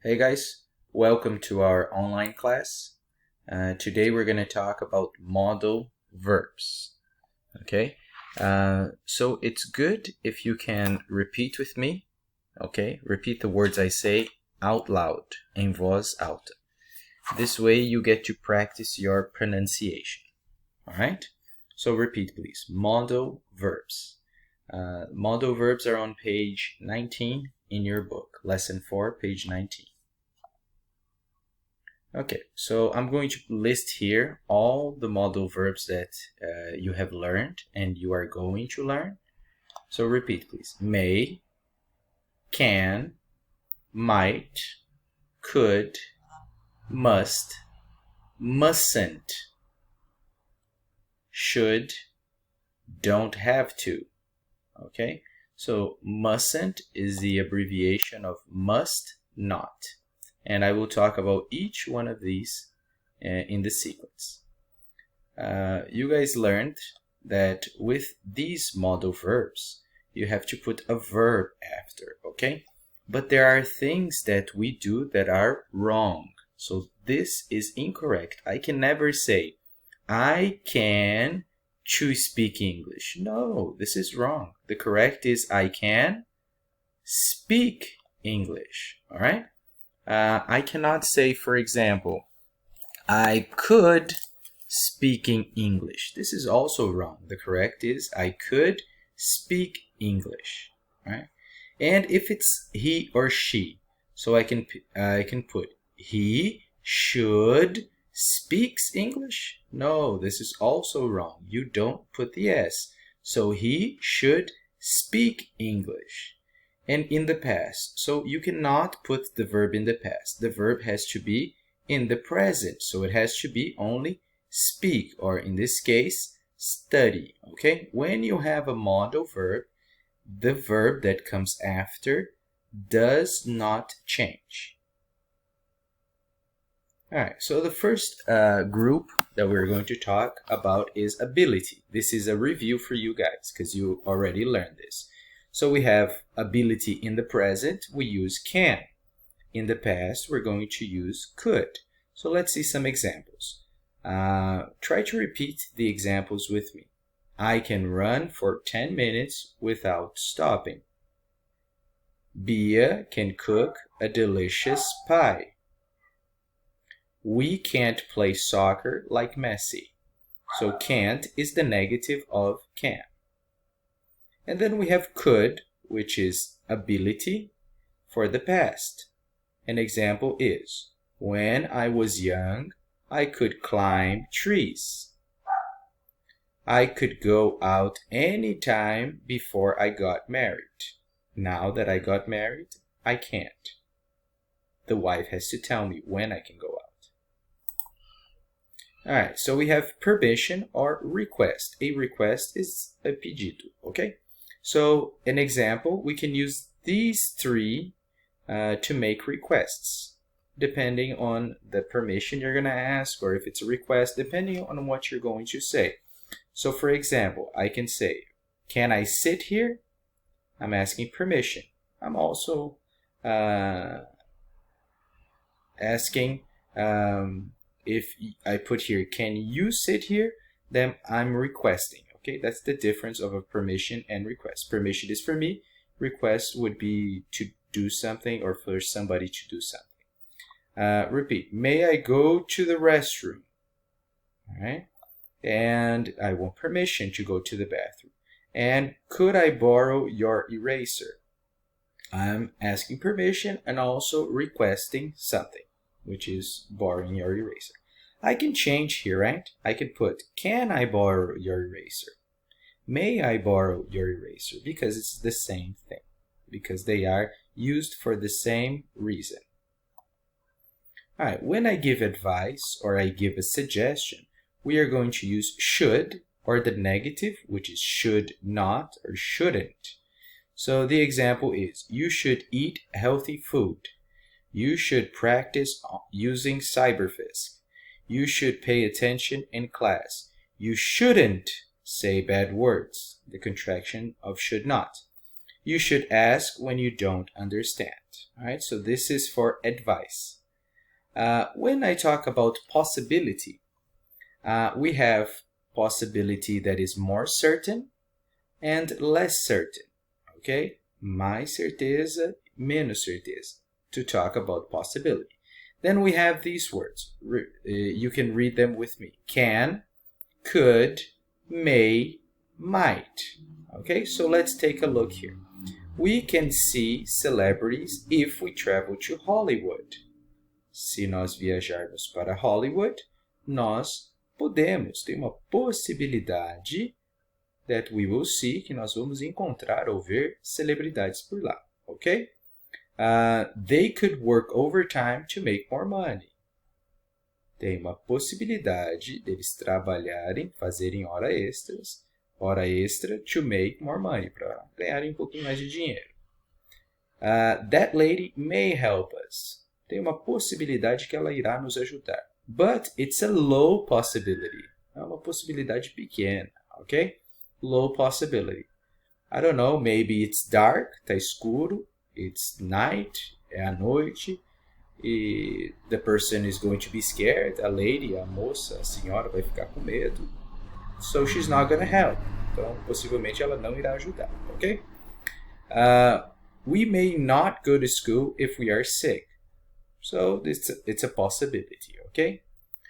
Hey guys, welcome to our online class. Today we're going to talk about modal verbs. Okay, so it's good if you can repeat with me. Okay, repeat the words I say out loud, em voz alta. This way you get to practice your pronunciation. All right, so repeat please. Modal verbs. Modal verbs are on page 19 in your book, lesson 4, page 19. Okay, so I'm going to list here all the modal verbs that you have learned and you are going to learn. So repeat, please. May, can, might, could, must, mustn't, should, don't have to. Okay, so mustn't is the abbreviation of must not. And I will talk about each one of these in the sequence. You guys learned that with these modal verbs, you have to put a verb after, okay? But there are things that we do that are wrong. So this is incorrect. I can never say, I can speak English. No, this is wrong. The correct is, I can speak English, all right? I cannot say, for example, I could speak in English. This is also wrong. The correct is, I could speak English, right? And if it's he or she, so I can put he should speaks English. No, this is also wrong. You don't put the S. So he should speak English. And in the past. So you cannot put the verb in the past. The verb has to be in the present. So it has to be only speak, or in this case, study. Okay? When you have a modal verb, the verb that comes after does not change. Alright, so the first group that we're going to talk about is ability. This is a review for you guys because you already learned this. So we have ability in the present, we use can. In the past, we're going to use could. So let's see some examples. Try to repeat the examples with me. I can run for 10 minutes without stopping. Bia can cook a delicious pie. We can't play soccer like Messi. So can't is the negative of can. And then we have could, which is ability for the past. An example is, when I was young, I could climb trees. I could go out any time before I got married. Now that I got married, I can't. The wife has to tell me when I can go out. Alright, so we have permission or request. A request is a pedido, okay? So an example, we can use these three to make requests, depending on the permission you're going to ask, or if it's a request, depending on what you're going to say. So for example, I can say, can I sit here? I'm asking permission. I'm also asking, if I put here, can you sit here? Then I'm requesting. Okay, that's the difference of a permission and request. Permission is for me. Request would be to do something or for somebody to do something. Repeat. May I go to the restroom? All right. And I want permission to go to the bathroom. And could I borrow your eraser? I'm asking permission and also requesting something, which is borrowing your eraser. I can change here, right? I can put, can I borrow your eraser? May I borrow your eraser? Because it's the same thing. Because they are used for the same reason. Alright, when I give advice or I give a suggestion, we are going to use should or the negative, which is should not or shouldn't. So the example is, you should eat healthy food. You should practice using cyberfisk. You should pay attention in class. You shouldn't say bad words, the contraction of should not. You should ask when you don't understand. All right, so this is for advice. When I talk about possibility, we have possibility that is more certain and less certain. Okay? Mais certeza, menos certeza, to talk about possibility. Then we have these words. You can read them with me. Can, could, may, might. Okay, so let's take a look here. We can see celebrities if we travel to Hollywood. Se nós viajarmos para Hollywood, nós podemos, tem uma possibilidade that we will see, que nós vamos encontrar ou ver celebridades por lá, ok? They could work overtime to make more money. Tem uma possibilidade deles trabalharem, fazerem hora extra, to make more money, para ganharem um pouquinho mais de dinheiro. That lady may help us. Tem uma possibilidade que ela irá nos ajudar. But it's a low possibility. É uma possibilidade pequena, ok? Low possibility. I don't know, maybe it's dark, tá escuro, it's night, é à noite, e the person is going to be scared, a lady, a moça, a senhora vai ficar com medo. So she's not gonna help. Então, possivelmente ela não irá ajudar, ok? We may not go to school if we are sick. So it's a possibility, okay?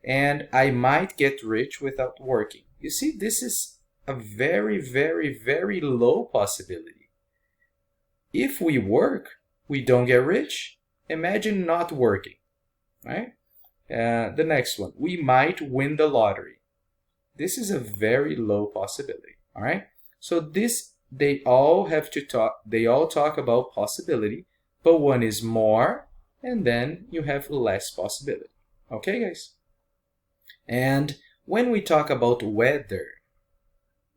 And I might get rich without working. You see, this is a very, very, very low possibility. If we work, we don't get rich. Imagine not working, right? The next one, we might win the lottery. This is a very low possibility, all right? So they all talk about possibility, but one is more, and then you have less possibility. Okay, guys? And when we talk about weather,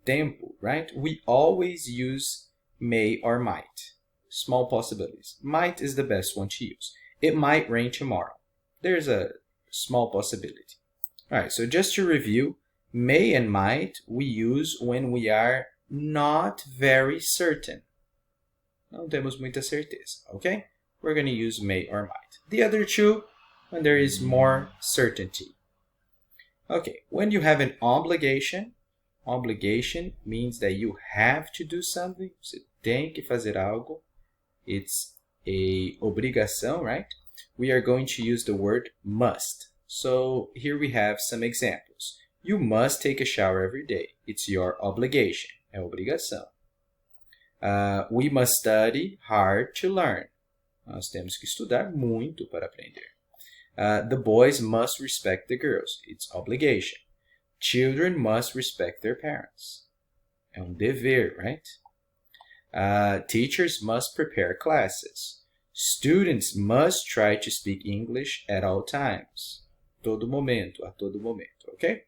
tempo, right? We always use may or might. Small possibilities. Might is the best one to use. It might rain tomorrow. There's a small possibility. All right, so just to review, may and might we use when we are not very certain. Não temos muita certeza, okay? We're going to use may or might. The other two, when there is more certainty. Okay, when you have an obligation means that you have to do something. Você tem que fazer algo. It's a obrigação, right? We are going to use the word must. So here we have some examples. You must take a shower every day. It's your obligation. É obrigação. We must study hard to learn. Nós temos que estudar muito para aprender. The boys must respect the girls. It's obligation. Children must respect their parents. É dever, right? Teachers must prepare classes. Students must try to speak English at all times. Todo momento, a todo momento, okay?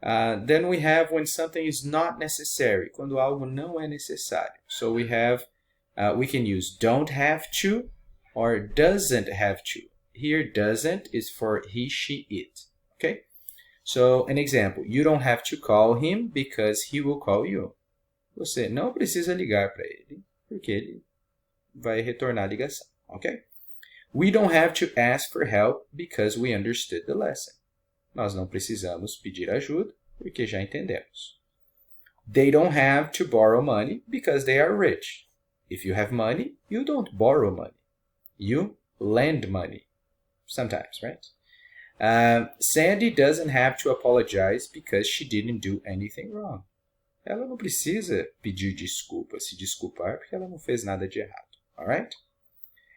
Then we have when something is not necessary, quando algo não é necessário. So we can use don't have to or doesn't have to. Here, doesn't is for he, she, it, okay? So, an example, you don't have to call him because he will call you. Você não precisa ligar para ele, porque ele vai retornar a ligação, ok? We don't have to ask for help because we understood the lesson. Nós não precisamos pedir ajuda, porque já entendemos. They don't have to borrow money because they are rich. If you have money, you don't borrow money. You lend money. Sometimes, right? Sandy doesn't have to apologize because she didn't do anything wrong. Ela não precisa pedir desculpa, se desculpar, porque ela não fez nada de errado. Alright?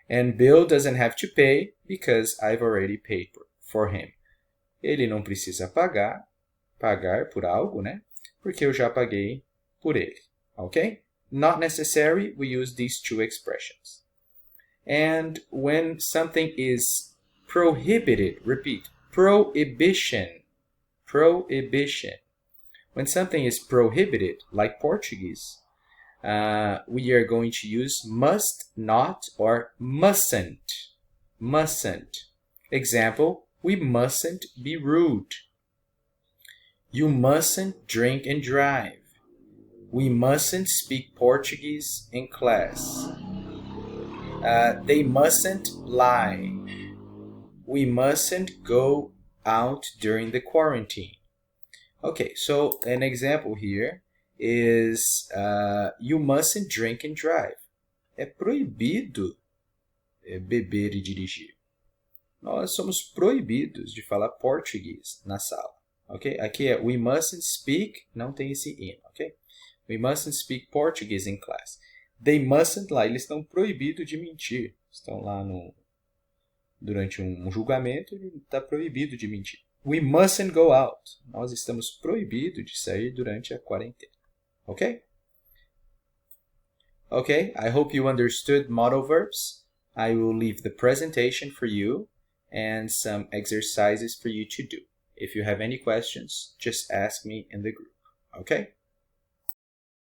And Bill doesn't have to pay because I've already paid for him. Ele não precisa pagar por algo, né? Porque eu já paguei por ele. Okay? Not necessary, we use these two expressions. And when something is prohibited, repeat, prohibition. When something is prohibited, like Portuguese, we are going to use must, not, or mustn't. Example, we mustn't be rude. You mustn't drink and drive. We mustn't speak Portuguese in class. They mustn't lie. We mustn't go out during the quarantine. Okay, so an example here is you mustn't drink and drive. É proibido beber e dirigir. Nós somos proibidos de falar português na sala. Ok? Aqui é we mustn't speak, não tem esse in, ok? We mustn't speak Portuguese in class. They mustn't lie, eles estão proibidos de mentir. Estão lá durante um julgamento, ele está proibido de mentir. We mustn't go out. Nós estamos proibidos de sair durante a quarentena. Ok? Okay, I hope you understood modal verbs. I will leave the presentation for you and some exercises for you to do. If you have any questions, just ask me in the group. Okay?